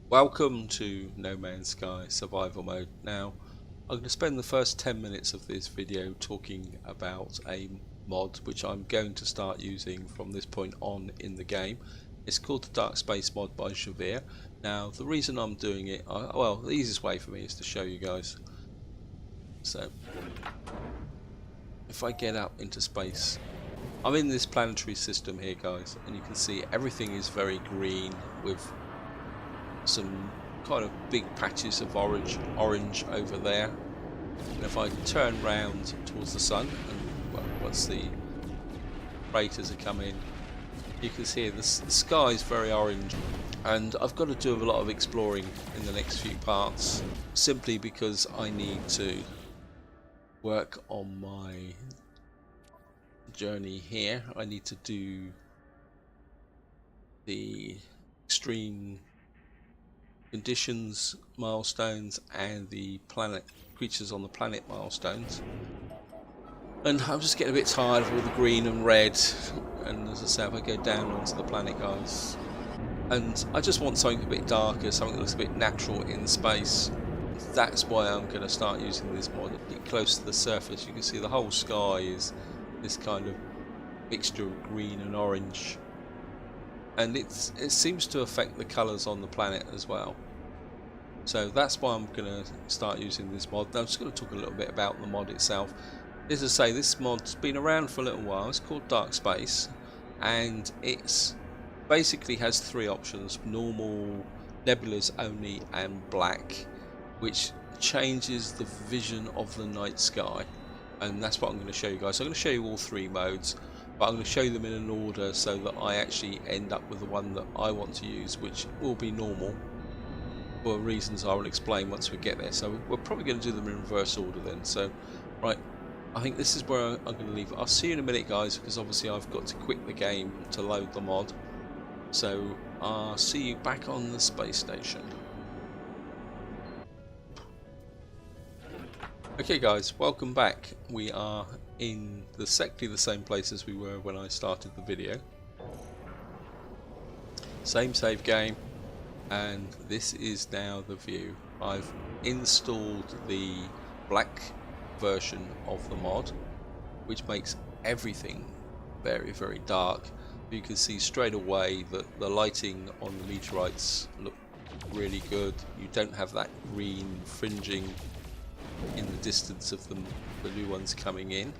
Welcome to No Man's Sky Survival Mode. Now, I'm going to spend the first 10 minutes of this video talking about a mod which I'm going to start using from this point on in the game. It's called the Dark Space mod by Javir. Now, the reason I'm doing it, well, the easiest way for me is to show you guys. So, if I get up into space, I'm in this planetary system here, guys, and you can see everything is very green with some kind of big patches of orange over there. And if I turn round towards the sun, and well, once the freighters are coming, you can see the sky is very orange. And I've got to do a lot of exploring in the next few parts, simply because I need to work on my journey here. I need to do the extreme conditions milestones and the planet creatures on the planet milestones, and I'm just getting a bit tired of all the green and red. And as I say, if I go down onto the planet, guys, and I just want something a bit darker, something that looks a bit natural in space. That's why I'm going to start using this mod. Get close to the surface, you can see the whole sky is this kind of mixture of green and orange, and it seems to affect the colours on the planet as well. So that's why I'm going to start using this mod. Now I'm just going to talk a little bit about the mod itself. As I say, this mod's been around for a little while. It's called Dark Space, and it's basically has three options: normal, Nebulas only, and black, which changes the vision of the night sky. And that's what I'm going to show you guys. So I'm going to show you all three modes, but I'm going to show them in an order so that I actually end up with the one that I want to use, which will be normal, for reasons I will explain once we get there. So we're probably going to do them in reverse order then. So, right, I think this is where I'm going to leave it. I'll see you in a minute, guys, because obviously I've got to quit the game to load the mod. So I'll see you back on the space station. Okay guys, welcome back. We are in exactly the same place as we were when I started the video. Same save game, and this is now the view. I've installed the black version of the mod, which makes everything very, very dark. You can see straight away that the lighting on the meteorites look really good. You don't have that green fringing in the distance of the new ones coming in.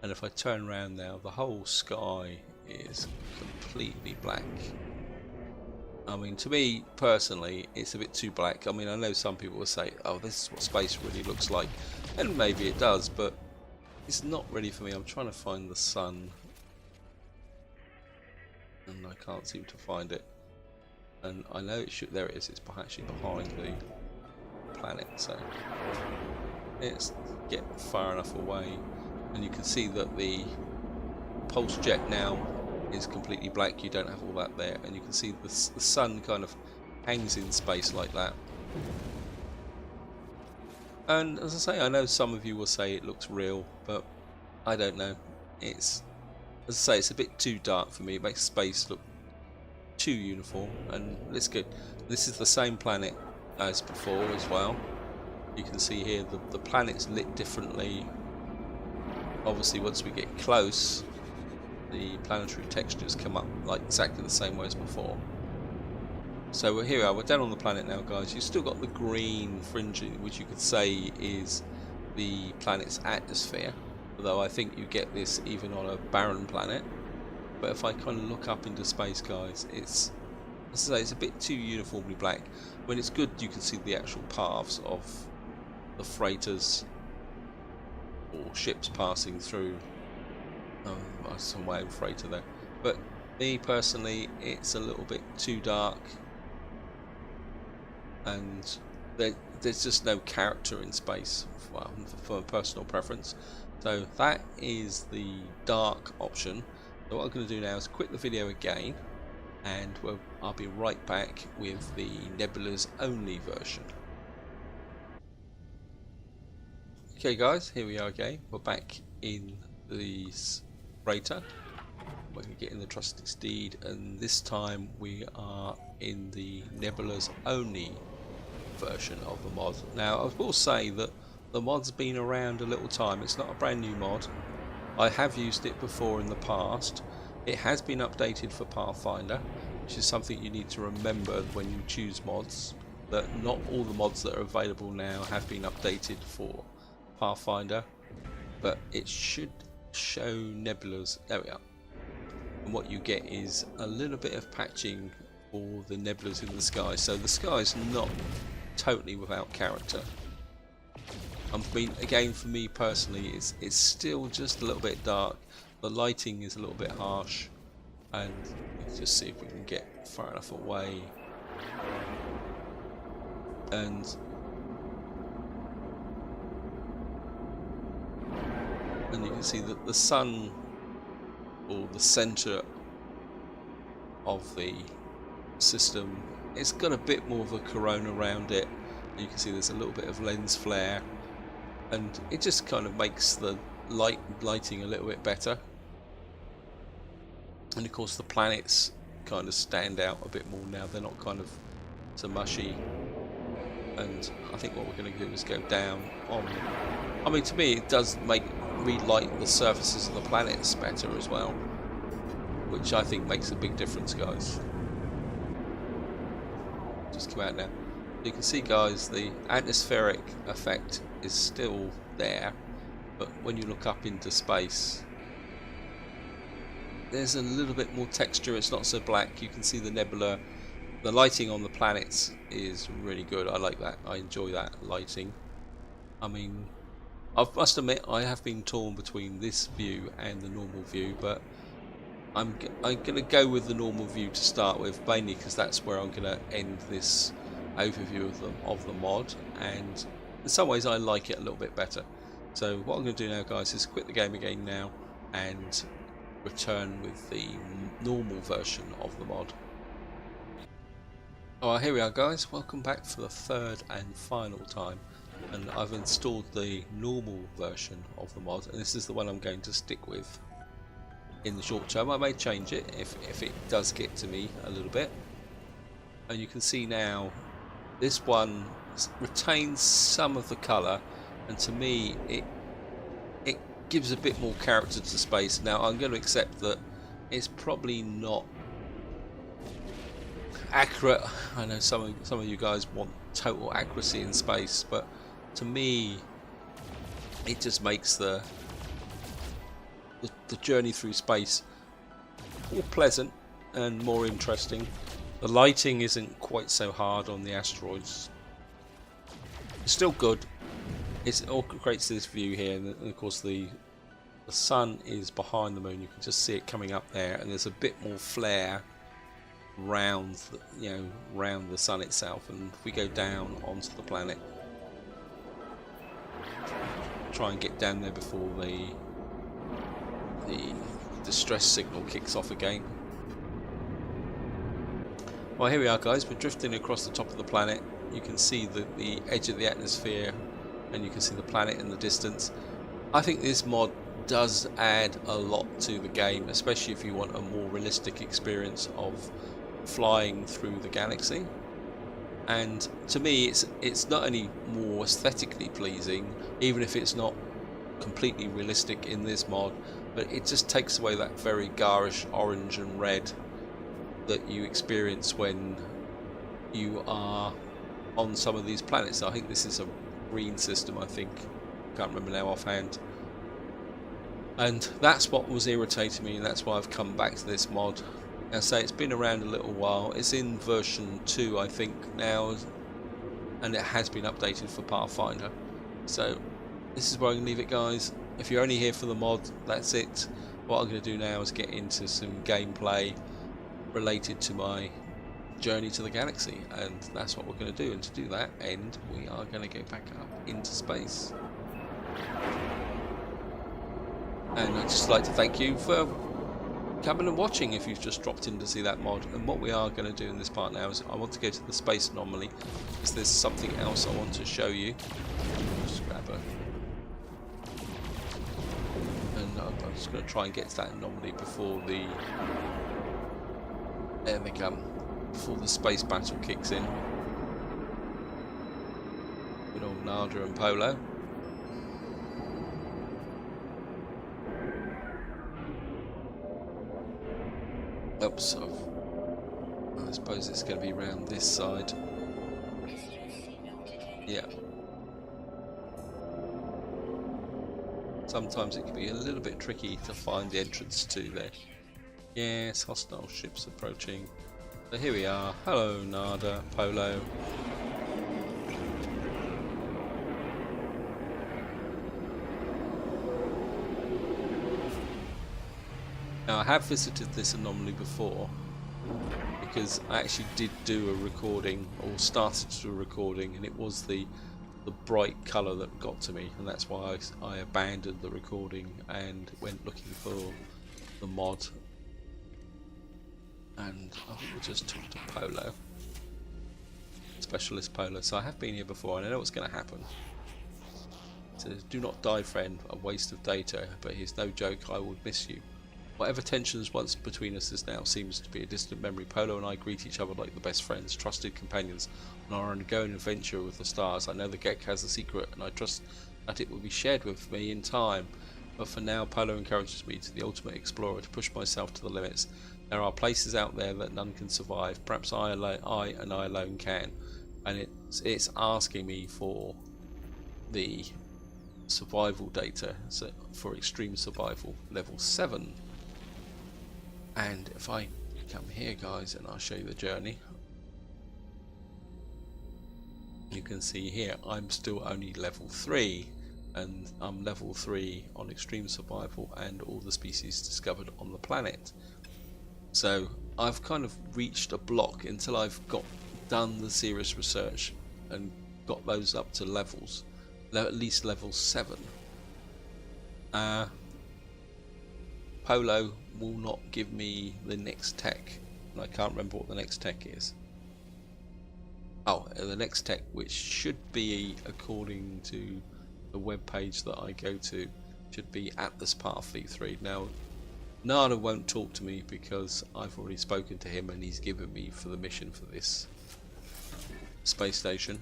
And if I turn around now, the whole sky is completely black. I mean, to me personally, it's a bit too black. I mean, I know some people will say, oh, this is what space really looks like, and maybe it does, but it's not really for me. I'm trying to find the sun, and I can't seem to find it. And I know it should, there it is, it's actually behind the planet, so it's getting far enough away. And you can see that the pulse jet now is completely black. You don't have all that there, and you can see the sun kind of hangs in space like that. And as I say, I know some of you will say it looks real, but I don't know. It's, as I say, it's a bit too dark for me. It makes space look too uniform. And let's go. This is the same planet as before as well. You can see here the planet's lit differently. Obviously once we get close, the planetary textures come up like exactly the same way as before. So here we are, we're down on the planet now, guys. You've still got the green fringing, which you could say is the planet's atmosphere, although I think you get this even on a barren planet. But if I kind of look up into space, guys, it's, as I say, it's a bit too uniformly black. When it's good, you can see the actual paths of the freighters or ships passing through. Oh, that's some way of freighter there. But me personally, it's a little bit too dark, and there's just no character in space, well, for a personal preference. So that is the dark option. So what I'm going to do now is quit the video again, and I'll be right back with the Nebulas only version. Okay guys, here we are again. We're back in the freighter. We're going to get in the trusty steed, and this time we are in the Nebulas only version of the mod. Now I will say that the mod's been around a little time. It's not a brand new mod. I have used it before in the past. It has been updated for Pathfinder, which is something you need to remember when you choose mods, that not all the mods that are available now have been updated for Pathfinder, but it should show Nebulas. There we are. And what you get is a little bit of patching for the nebulas in the sky, so the sky is not totally without character. I mean, again, for me personally, it's still just a little bit dark. The lighting is a little bit harsh, and let's just see if we can get far enough away. And you can see that the sun, or the center of the system, it's got a bit more of a corona around it. You can see there's a little bit of lens flare, and it just kind of makes the lighting a little bit better. And of course the planets kind of stand out a bit more now. They're not kind of so mushy. And I think what we're going to do is go down on, I mean, to me it does make relight the surfaces of the planets better as well, which I think makes a big difference, guys. Just come out now. You can see, guys, the atmospheric effect is still there, but when you look up into space, there's a little bit more texture. It's not so black. You can see the nebula. The lighting on the planets is really good. I like that. I enjoy that lighting. I mean, I must admit I have been torn between this view and the normal view, but I'm going to go with the normal view to start with, mainly because that's where I'm going to end this overview of the mod, and in some ways I like it a little bit better. So what I'm going to do now, guys, is quit the game again now and return with the normal version of the mod. Alright, here we are, guys. Welcome back for the third and final time, and I've installed the normal version of the mod, and this is the one I'm going to stick with in the short term. I may change it if it does get to me a little bit. And you can see now this one retains some of the colour, and to me it gives a bit more character to space. Now I'm going to accept that it's probably not accurate. I know some of you guys want total accuracy in space, but to me it just makes the journey through space more pleasant and more interesting. The lighting isn't quite so hard on the asteroids. It's still good. It all creates this view here, and of course the sun is behind the moon. You can just see it coming up there, and there's a bit more flare round round the sun itself. And if we go down onto the planet, try and get down there before the distress signal kicks off again. Well, here we are, guys. We're drifting across the top of the planet. You can see the edge of the atmosphere, and you can see the planet in the distance. I think this mod does add a lot to the game, especially if you want a more realistic experience of flying through the galaxy. And to me, it's not only more aesthetically pleasing, even if it's not completely realistic in this mod, but it just takes away that very garish orange and red that you experience when you are on some of these planets. I think this is a green system, I think. Can't remember now offhand. And that's what was irritating me, and that's why I've come back to this mod. Now, say it's been around a little while. It's in version 2, I think, now, and it has been updated for Pathfinder. So this is where I'm going to leave it, guys. If you're only here for the mod, that's it. What I'm going to do now is get into some gameplay related to my journey to the galaxy, and that's what we're going to do. And to do that end, we are going to go back up into space. And I'd just like to thank you for coming and watching if you've just dropped in to see that mod. And what we are going to do in this part now is I want to go to the space anomaly, because there's something else I want to show you. Just grab a... and I'm just going to try and get to that anomaly before the... there they come. before the space battle kicks in. Good old Nada and Polo. Oops, I suppose it's going to be around this side. Yeah. Sometimes it can be a little bit tricky to find the entrance to there. Yes, hostile ships approaching. So here we are. Hello, Nada, Polo. Now I have visited this anomaly before because I actually did do a recording, or started to do a recording, and it was the bright colour that got to me, and that's why I abandoned the recording and went looking for the mod. And I think we'll just talk to Polo, Specialist Polo. So I have been here before and I know what's going to happen. It says, do not die, friend, a waste of data, but here's no joke, I would miss you. Whatever tensions once between us is now seems to be a distant memory. Polo and I greet each other like the best friends, trusted companions on our ongoing adventure with the stars. I know the Gek has a secret and I trust that it will be shared with me in time. But for now, Polo encourages me to the ultimate explorer, to push myself to the limits. There are places out there that none can survive. Perhaps I alone can. And it's asking me for the survival data, so for extreme survival level 7. And if I come here, guys, and I'll show you the journey, you can see here I'm still only level 3, and I'm level 3 on extreme survival and all the species discovered on the planet. So I've kind of reached a block until I've done the serious research and got those up to levels, at least level 7. Polo will not give me the next tech, and I can't remember what the next tech is. Oh, the next tech, which should be, according to the web page that I go to, should be Atlas Path V3. Now, Nada won't talk to me because I've already spoken to him and he's given me for the mission for this space station,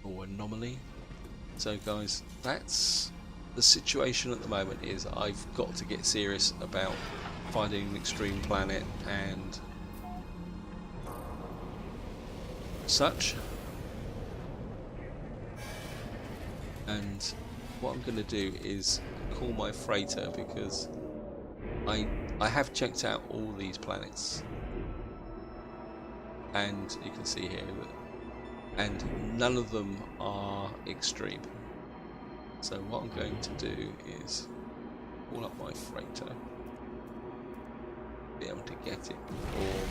or anomaly. So guys, that's the situation at the moment. Is I've got to get serious about finding an extreme planet and such. And what I'm going to do is call my freighter, because I have checked out all these planets, and you can see here that, and none of them are extreme. So what I'm going to do is call up my freighter, be able to get it before,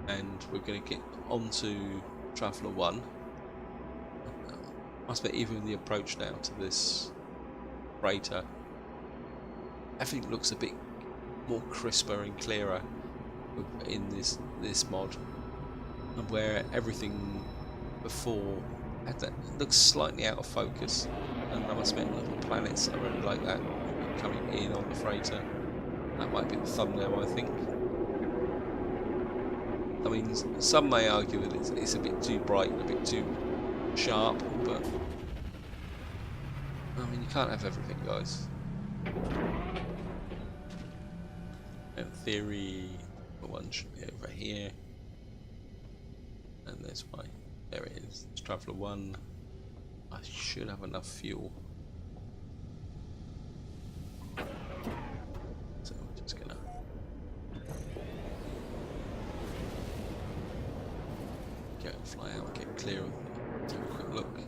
and we're going to get onto Traveller 1. Must be even the approach now to this freighter. Everything looks a bit more crisper and clearer in this mod, and where everything before had that looks slightly out of focus. And I must admit, little planets, I really like that coming in on the freighter. That might be the thumbnail, I think. I mean, some may argue that it's a bit too bright and a bit too sharp, but I mean, you can't have everything, guys. In theory, the one should be over here, and there's my, there it is, it's Traveller 1. I should have enough fuel, so I'm just gonna go and fly out, get clear of it, have a quick look.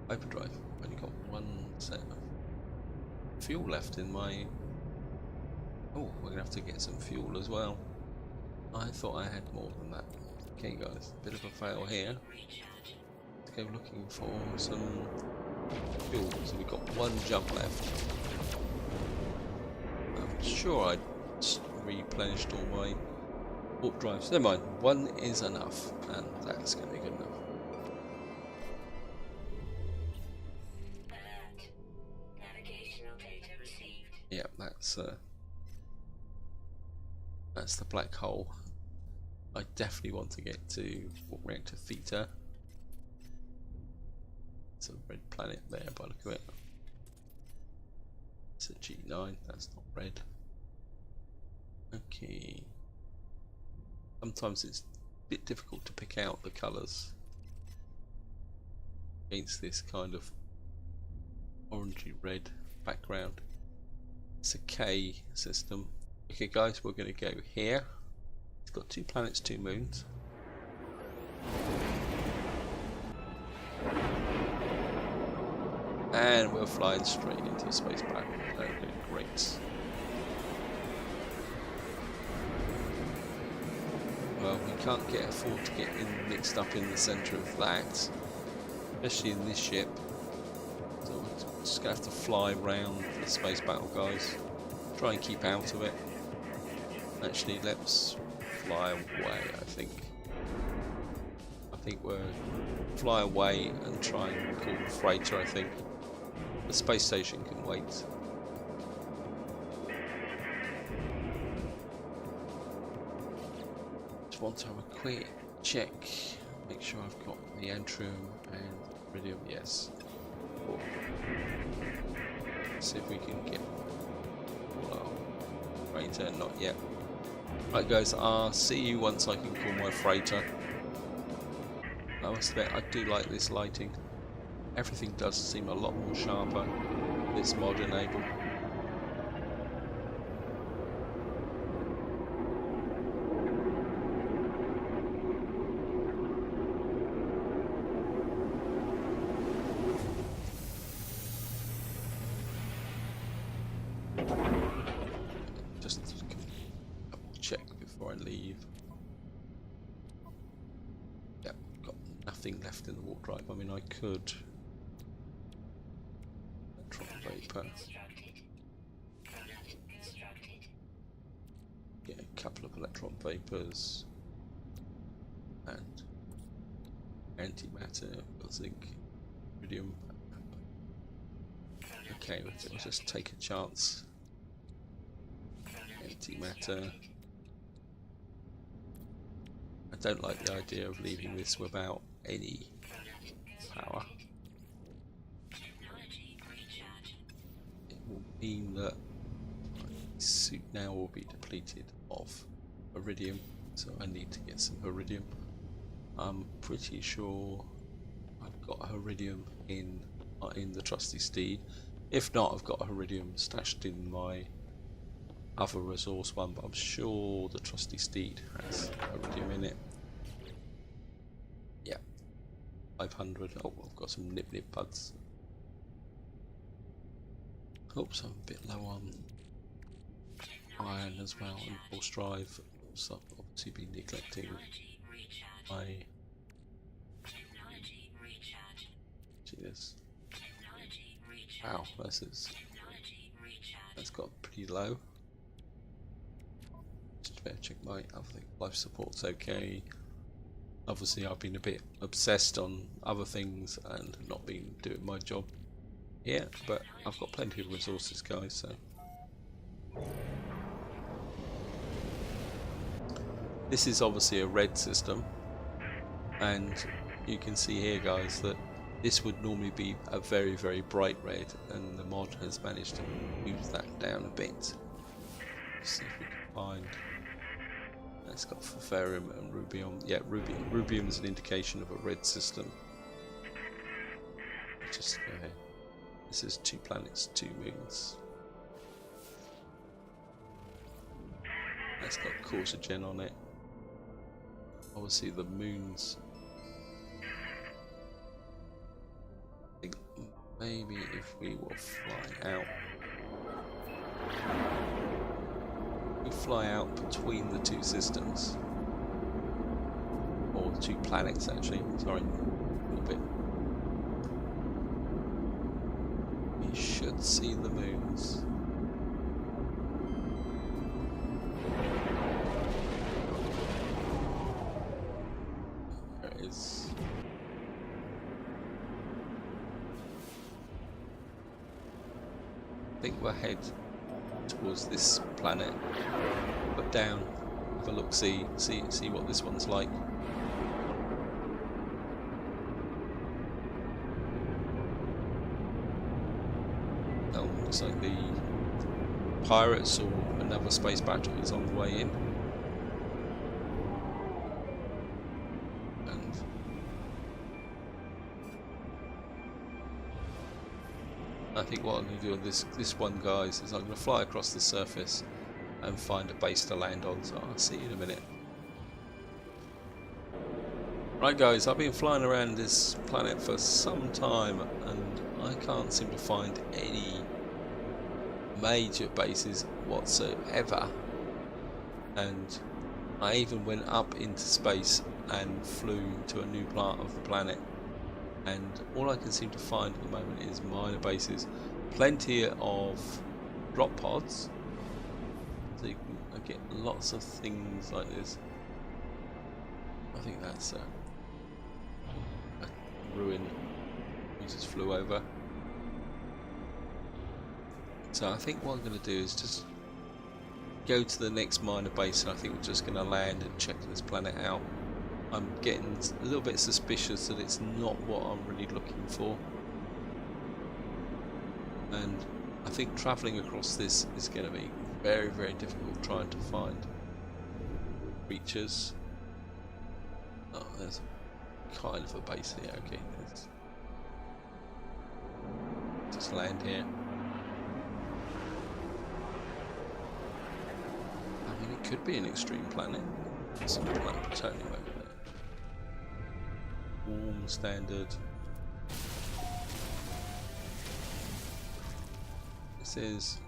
Hyperdrive, I've only got one set of fuel left in my... Oh, we're gonna have to get some fuel as well. I thought I had more than that. Okay guys, bit of a fail here. Let's go looking for some fuel. So we've got one jump left. I'm sure I replenished all my warp drives. Never mind, one is enough, and that's gonna be good enough. Yeah, that's That's the black hole. I definitely want to get to reactor theta. It's a red planet there by the look of it. It's a G9, that's not red. Okay. Sometimes it's a bit difficult to pick out the colours against this kind of orangey red background. It's a K system. Okay guys, we're going to go here. It's got 2 planets, 2 moons. And we're flying straight into a space battle. Okay, great. Well, we can't afford to get mixed up in the centre of that, especially in this ship. So we're just going to have to fly around the space battle, guys. Try and keep out of it. Actually, let's fly away, I think. I think we'll fly away and try and call the freighter, I think. The space station can wait. Just want to have a quick check. Make sure I've got the antrium and iridium. Yes. Cool. See if we can get... Well, freighter, not yet. Right guys, I'll see you once I can call my freighter. I must admit, I do like this lighting. Everything does seem a lot more sharper. This mod enabled. Just double check before I leave. Yep, got nothing left in the warp drive. I mean, I could. Vapor. Get a couple of electron vapors and antimatter, zinc, iridium. Okay, let's just take a chance. Antimatter. I don't like the idea of leaving this without any power. Mean that my suit now will be depleted of iridium, so I need to get some iridium. I'm pretty sure I've got iridium in the trusty steed. If not, I've got iridium stashed in my other resource one, but I'm sure the trusty steed has iridium in it. Yeah, 500. Oh, I've got some nip buds. Oops, I'm a bit low on iron as well, and force drive. So I've obviously been neglecting my. See this? Wow, that's got pretty low. Just better check my other thing. Life support's okay. Obviously, I've been a bit obsessed on other things and not been doing my job. Yeah, but I've got plenty of resources, guys, so. This is obviously a red system, and you can see here, guys, that this would normally be a very, very bright red, and the mod has managed to move that down a bit. Let's see if we can find. It's got ferrum and rubium. Yeah, rubium is an indication of a red system. Just go ahead. This is 2 planets, 2 moons. It's got Corsigen on it. Obviously the moons. I think maybe if we will fly out. We fly out between the 2 systems. Or 2 planets actually, sorry. A little bit. You should see the moons. There it is. I think we'll head towards this planet, but down have a look, see what this one's like. Oh, looks like the pirates or another space battle is on the way in. And I think what I'm going to do on this one, guys, is I'm going to fly across the surface and find a base to land on, so I'll see you in a minute. Right guys, I've been flying around this planet for some time and I can't seem to find any major bases whatsoever, and I even went up into space and flew to a new part of the planet, and all I can seem to find at the moment is minor bases. Plenty of drop pods, so you can get lots of things like this. I think that's a ruin we just flew over. So I think what I'm going to do is just go to the next minor base, and I think we're just going to land and check this planet out. I'm getting a little bit suspicious that it's not what I'm really looking for, and I think travelling across this is going to be very, very difficult trying to find creatures. Oh, there's kind of a base here. Okay, let's just land here. I mean, it could be an extreme planet. Some planet plutonium over there. Warm, standard. This is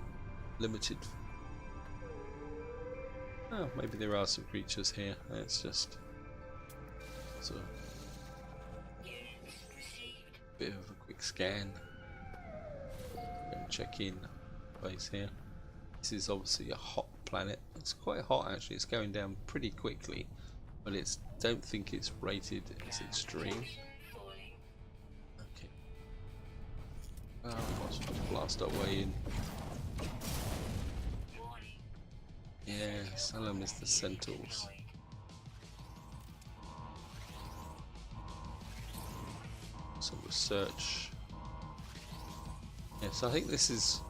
limited. Oh, maybe there are some creatures here. It's just sort of bit of a quick scan. Go check in base here. This is obviously a hot planet. It's quite hot actually. It's going down pretty quickly, but it's don't think it's rated as extreme. Okay. Let's blast our way in. Yeah, Salem is the Centaurs. Some research. Yes, I think this is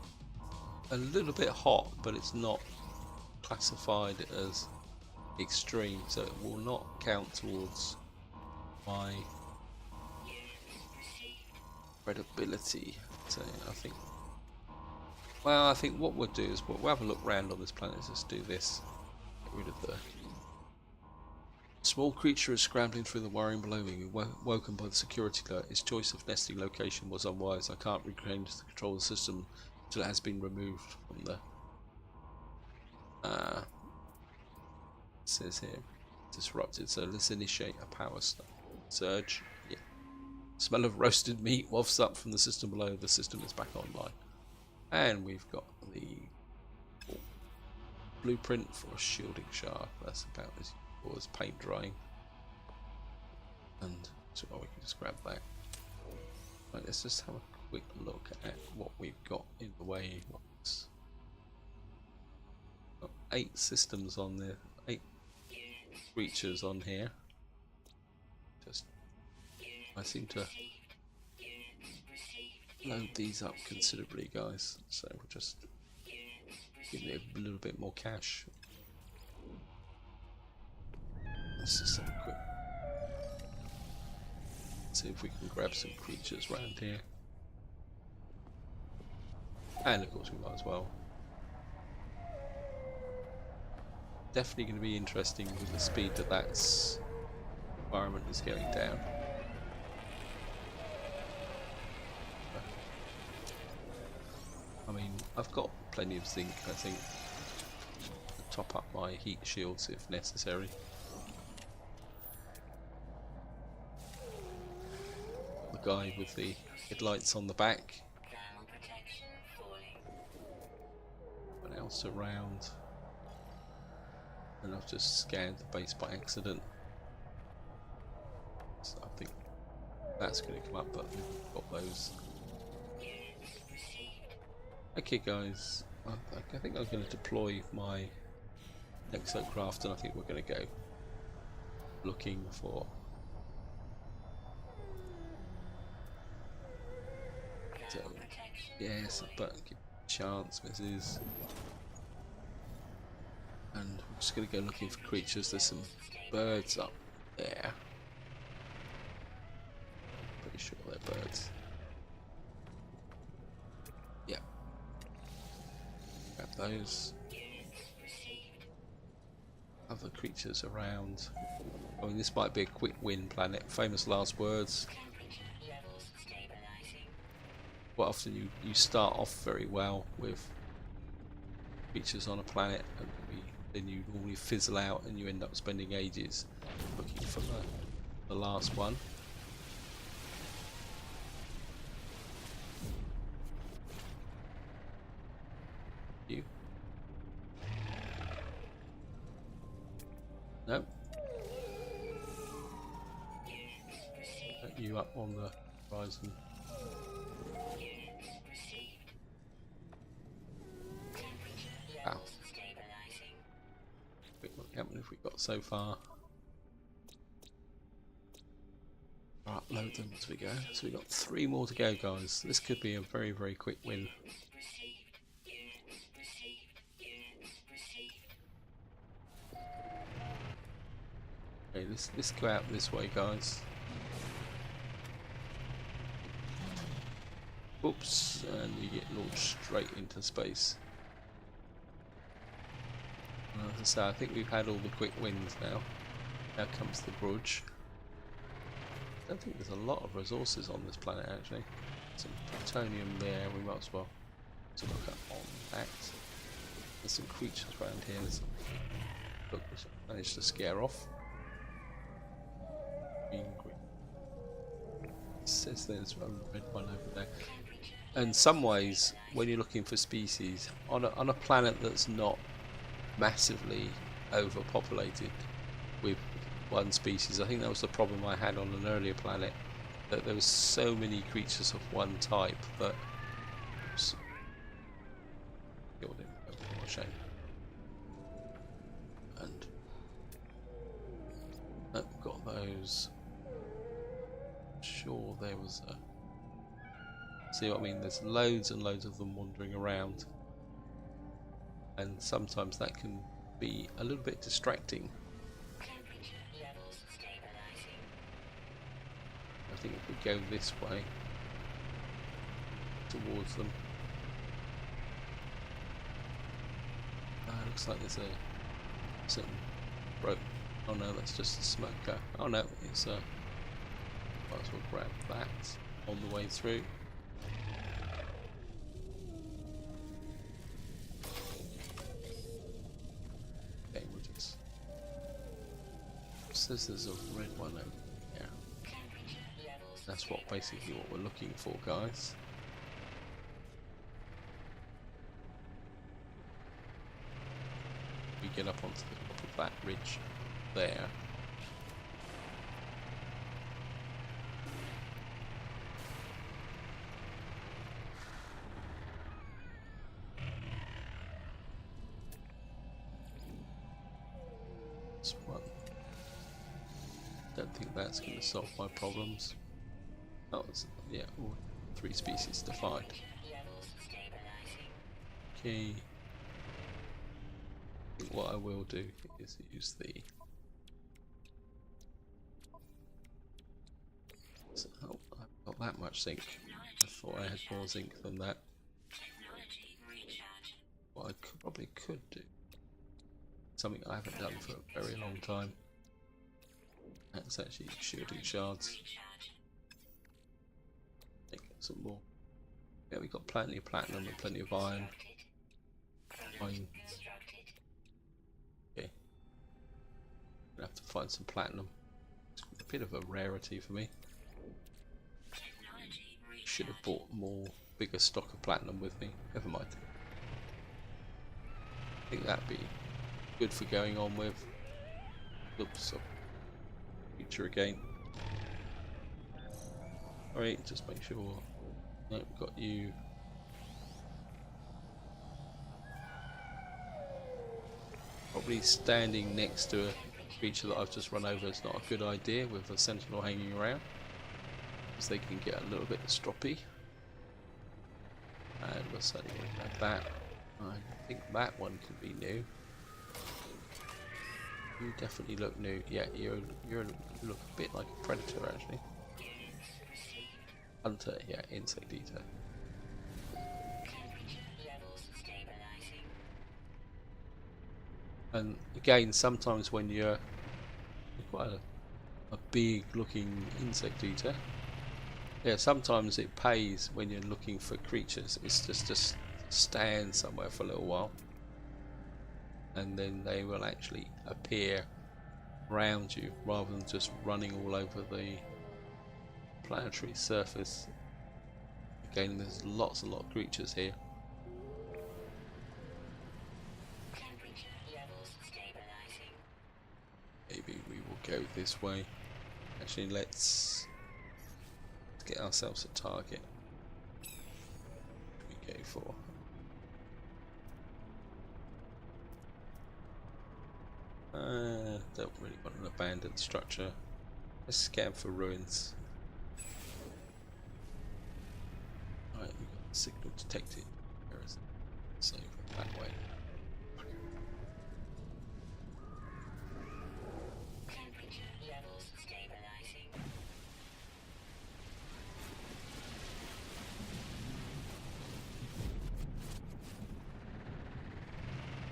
a little bit hot, but it's not classified as extreme, so it will not count towards my credibility. So I think, well, I think what we'll do is we'll have a look round on this planet. Let's just do this. Get rid of the small creature is scrambling through the worrying below me. Woken by the security alert. His choice of nesting location was unwise. I can't reclaim the control of the system until it has been removed from the it says here disrupted. So let's initiate a power surge. Yeah. Smell of roasted meat wafts up from the system below. The system is back online, and we've got the blueprint for a shielding shard. That's about as useful as paint drying, and so we can just grab that. Right, let's just have a quick look at what we've got in the way. Got 8 systems on there, 8 creatures on here. Just I seem to load these up considerably, guys, so we'll just give it a little bit more cash. Let's just have a quick see if we can grab some creatures around here, and of course we might as well. Definitely going to be interesting with the speed that environment is going down. I mean, I've got plenty of zinc, I think, to top up my heat shields if necessary. The guy with the headlights on the back. What else around? And I've just scanned the base by accident, so I think that's going to come up, but we've got those. Okay guys, I think I'm going to deploy my exocraft, and I think we're going to go looking for yes, but give it a chance, Mrs. And we're just going to go looking for creatures. There's some birds up there. Pretty sure they're birds. Yeah. Grab those. Other creatures around. I mean, this might be a quick win planet. Famous last words. Quite often you start off very well with creatures on a planet, and then you normally fizzle out and you end up spending ages looking for the last one. You? Nope. You up on the horizon. Wow. Quick look, how many have we got so far? Right, load them as we go. So we've got 3 more to go, guys. This could be a very, very quick win. Okay, let's go out this way, guys. Oops, and you get launched straight into space. As I say, I think we've had all the quick wins now. Now comes the grudge. I don't think there's a lot of resources on this planet actually. Some plutonium there, we might as well look up on that. There's some creatures around here. Look, we managed to scare off. Green. It says there's a red one over there. In some ways, when you're looking for species on a planet that's not massively overpopulated with one species, I think that was the problem I had on an earlier planet, that there was so many creatures of one type that killed him. What a shame. And I've got those. Sure, there was a. See what I mean? There's loads and loads of them wandering around, and sometimes that can be a little bit distracting. I think if we go this way towards them, looks like there's a certain rope. Oh no, that's just a smoker. Oh no, it's a. Might as well grab that on the way through. Okay, we'll just. It says there's a red one over there. That's basically what we're looking for, guys. We get up onto the top of that ridge there. This one. Don't think that's going to solve my problems. Oh, yeah, all 3 species to find. Okay. I think what I will do is use the. Oh, I've got that much zinc. I thought I had more zinc than that. What I probably could do, something I haven't done for a very long time, that's actually shooting shards. Get some more. Yeah, we've got plenty of platinum and plenty of iron. Fine. Okay. Gonna have to find some platinum. It's a bit of a rarity for me. Should have bought bigger stock of platinum with me. Never mind. I think that'd be good for going on with. Oops, feature again. Alright, just make sure. No, we've got you. Oh, probably standing next to a creature that I've just run over is not a good idea with a sentinel hanging around, because they can get a little bit stroppy. And we'll certainly have that. I think that one could be new. You definitely look new. Yeah, you look a bit like a predator actually. Hunter, yeah, insect eater. And again, sometimes when you're quite a big looking insect eater, yeah, sometimes it pays when you're looking for creatures. It's just stand somewhere for a little while, and then they will actually appear around you rather than just running all over the planetary surface. Again, there's lots and lots of creatures here. Maybe we will go this way. Actually, let's get ourselves a target. What do we go for? Don't really want an abandoned structure. Let's scan for ruins. Right, we've got signal detected. Where is it? So that way.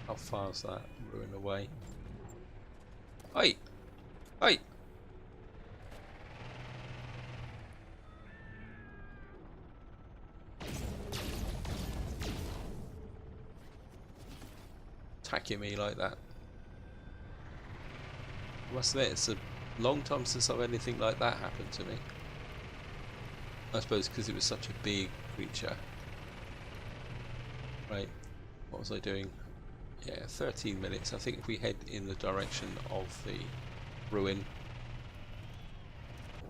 How far is that ruin away? Hey! Hey! Attacking me like that. I must admit, it's a long time since I've had anything like that happen to me. I suppose because it was such a big creature. Right, what was I doing? Yeah, 13 minutes. I think if we head in the direction of the ruin.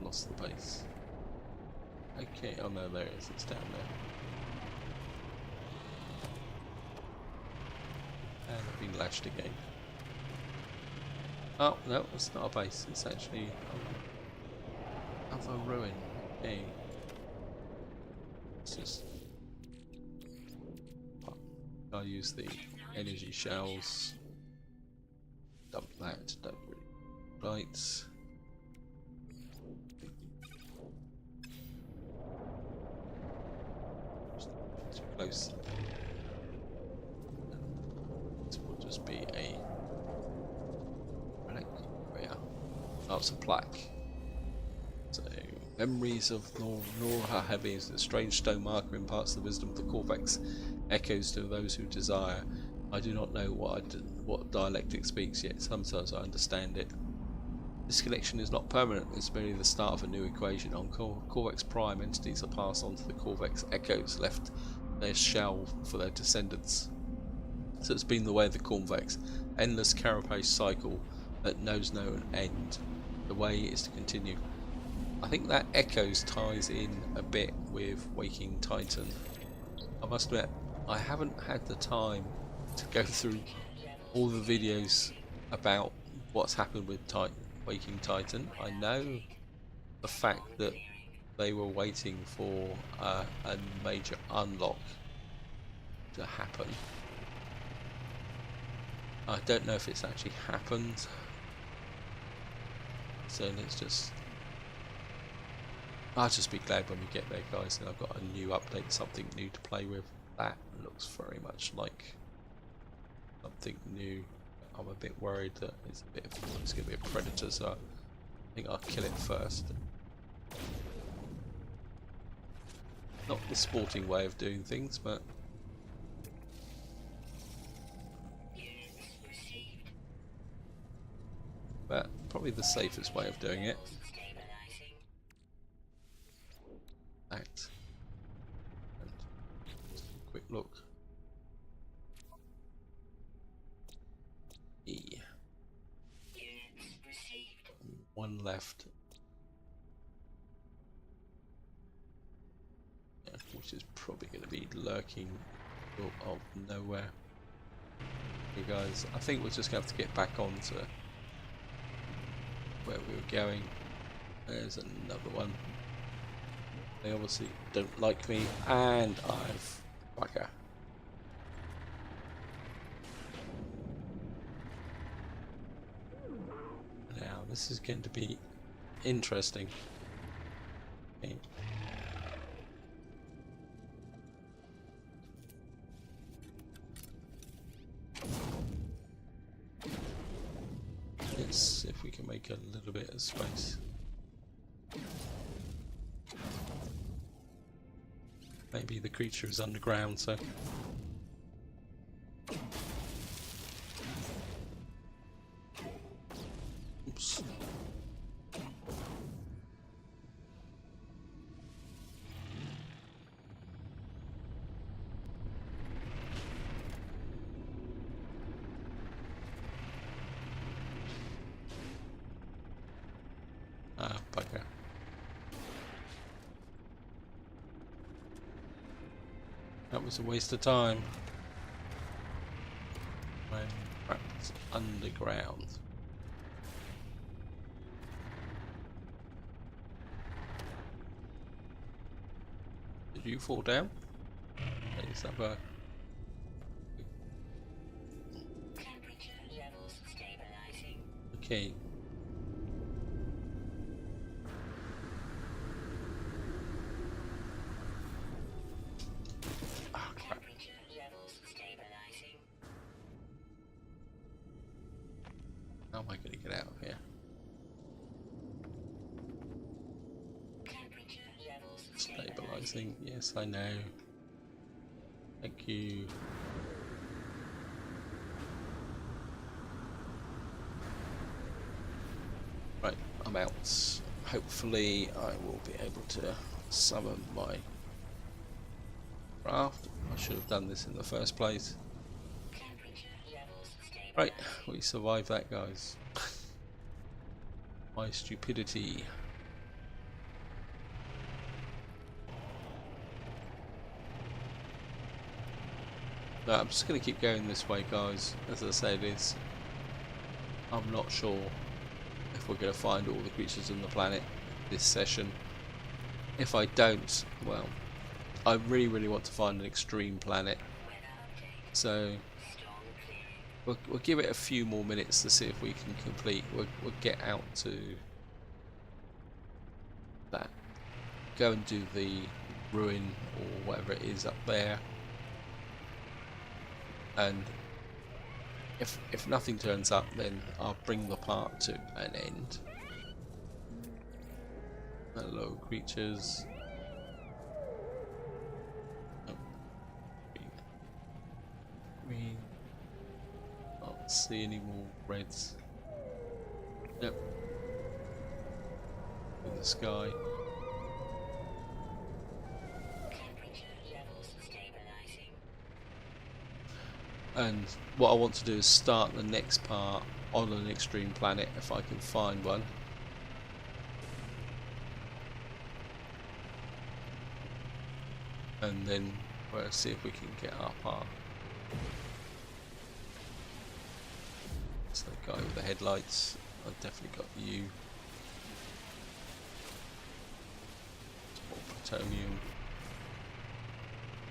Lost the base. Okay, oh no, there it is. It's down there. And I've been lashed again. Oh, no, it's not a base. It's actually another ruin. Okay. Let's just... I'll use the energy shells. Dump that. Don't really... Lights. Too close. This will just be a relic. Oh yeah. Oh, it's a plaque. So, memories of Nora Heavies, the strange stone marker imparts the wisdom of the Corvex, echoes to those who desire. I do not know what dialect it speaks yet. Sometimes I understand it. This connection is not permanent, it's merely the start of a new equation. On Corvex Prime, entities are passed on to the Corvex Echoes, left their shell for their descendants. So it's been the way of the Corvex, endless carapace cycle that knows no end. The way is to continue. I think that Echoes ties in a bit with Waking Titan. I must admit, I haven't had the time to go through all the videos about what's happened with Waking Titan. I know the fact that they were waiting for a major unlock to happen. I don't know if it's actually happened, so let's just... I'll just be glad when we get there, guys, and I've got a new update, something new to play with. That looks very much like something new. I'm a bit worried that it's going to be a predator, so I think I'll kill it first. Not the sporting way of doing things, but probably the safest way of doing it. Act. And just a quick look. E. One left. Which is probably going to be lurking out of nowhere. You guys, I think we're just going to have to get back on to where we were going. There's another one. They obviously don't like me, and I've bugger. Now this is going to be interesting. Okay. Let's see if we can make a little bit of space. Maybe the creature is underground, so. Oops. Ah, bugger. That was a waste of time. When perhaps underground. Did you fall down? Is that a... Temperature levels stabilizing. Okay. How am I going to get out of here? Stabilizing, yes, I know. Thank you. Right, I'm out. Hopefully, I will be able to summon my craft. I should have done this in the first place. Right, we survived that, guys. My stupidity. No, I'm just going to keep going this way, guys. As I said, I'm not sure if we're going to find all the creatures on the planet this session. If I don't, well, I really want to find an extreme planet. So we'll give it a few more minutes to see if we can complete. We'll get out to that. Go and do the ruin or whatever it is up there. And if nothing turns up, then I'll bring the part to an end. Hello, creatures. Oh, green. Can't see any more reds. Yep. In the sky. And what I want to do is start the next part on an extreme planet if I can find one. And then we'll see if we can get our part. It's the guy with the headlights. I've definitely got you. More plutonium.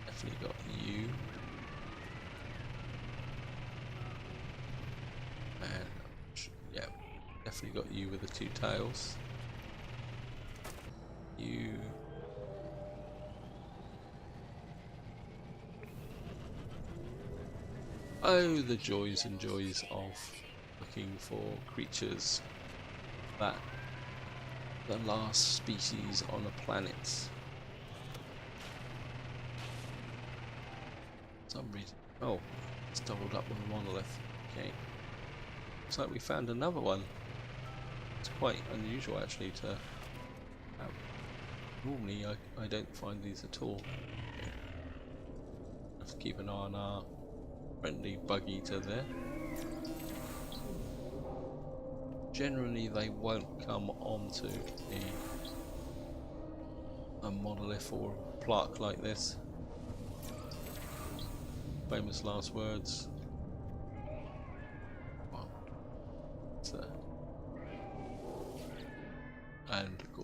Definitely got you. And yeah, definitely got you with the two tails. You. Oh, the joys and joys of looking for creatures that the last species on a planet. For some reason. Oh, it's doubled up with a monolith. Okay. Looks like we found another one. It's quite unusual actually to have. Normally I don't find these at all. Okay. Have to keep an eye on our friendly bug eater there. Generally they won't come onto a monolith or a plaque like this. Famous last words.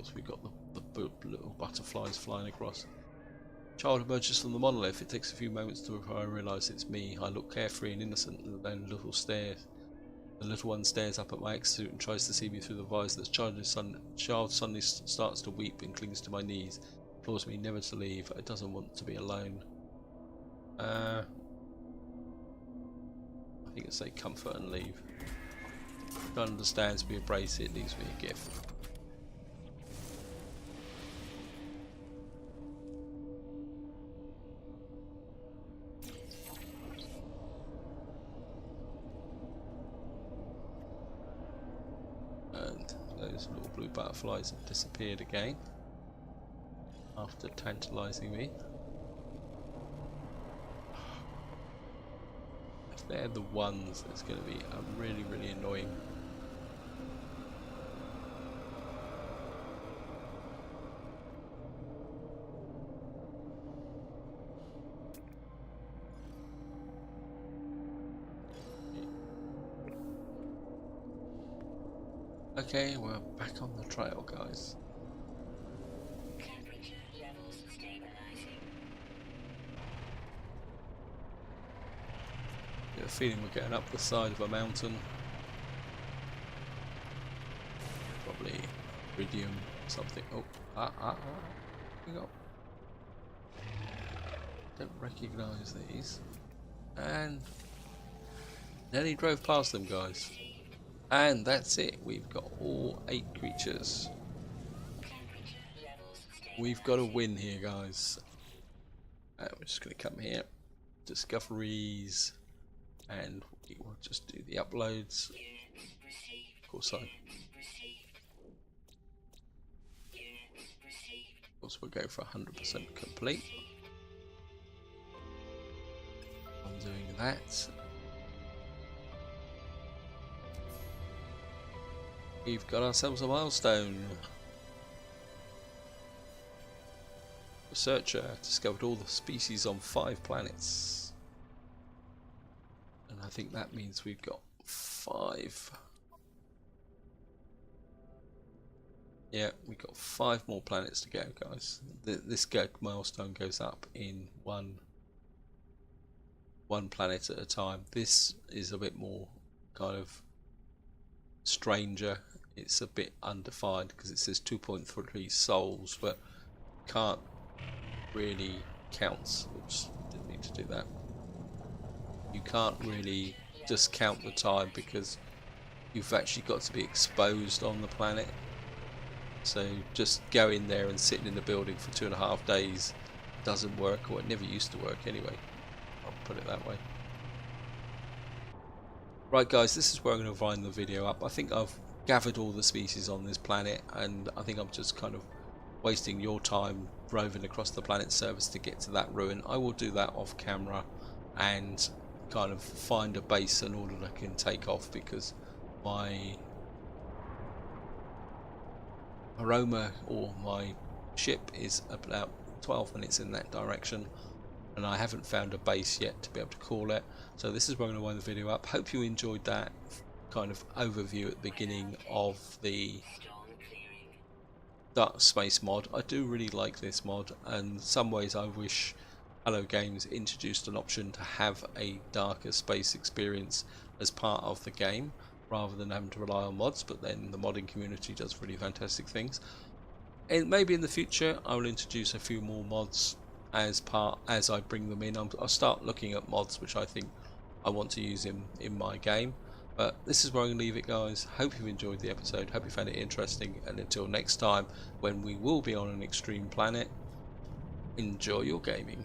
course we've got the little butterflies flying across. Child emerges from the monolith. It takes a few moments before I realise it's me. I look carefree and innocent, and then the little one stares up at my exosuit and tries to see me through the visor. The child suddenly starts to weep and clings to my knees, implores me never to leave. It doesn't want to be alone. I think it's say comfort and leave. It understands me, embrace it, leaves me a gift. And those little blue butterflies have disappeared again after tantalising me. If they're the ones, that's going to be really, really annoying. Okay, we're back on the trail, guys. Temperature levels stabilizing. Get a feeling we're getting up the side of a mountain. Probably iridium something. Oh, hang on. Don't recognise these. And nearly drove past them, guys. And that's it. We've got all 8 creatures. We've got a win here, guys. We're just going to come here. Discoveries. And we will just do the uploads. Of course, we'll go for 100% complete. I'm doing that. We've got ourselves a milestone. Researcher discovered all the species on 5 planets. And I think that means we've got 5. Yeah, we've got 5 more planets to go, guys. This milestone goes up in one planet at a time. This is a bit more kind of stranger. It's a bit undefined because it says 2.3 souls, but can't really count. Oops, didn't mean to do that. You can't really just count the time because you've actually got to be exposed on the planet. So just going there and sitting in the building for 2.5 days doesn't work, or it never used to work anyway. I'll put it that way. Right, guys, this is where I'm going to wind the video up. I think I've gathered all the species on this planet, and I think I'm just kind of wasting your time roving across the planet's surface to get to that ruin. I will do that off camera and kind of find a base in order that I can take off, because my aroma or my ship is about 12 minutes in that direction, and I haven't found a base yet to be able to call it. So this is where I'm going to wind the video up. Hope you enjoyed that kind of overview at the beginning of the Dark Space mod. I do really like this mod, and in some ways I wish Hello Games introduced an option to have a darker space experience as part of the game rather than having to rely on mods, but then the modding community does really fantastic things. And maybe in the future I will introduce a few more mods as I bring them in. I'll start looking at mods which I think I want to use in my game. But this is where I'm going to leave it, guys. Hope you enjoyed the episode, hope you found it interesting, and until next time when we will be on an extreme planet, enjoy your gaming.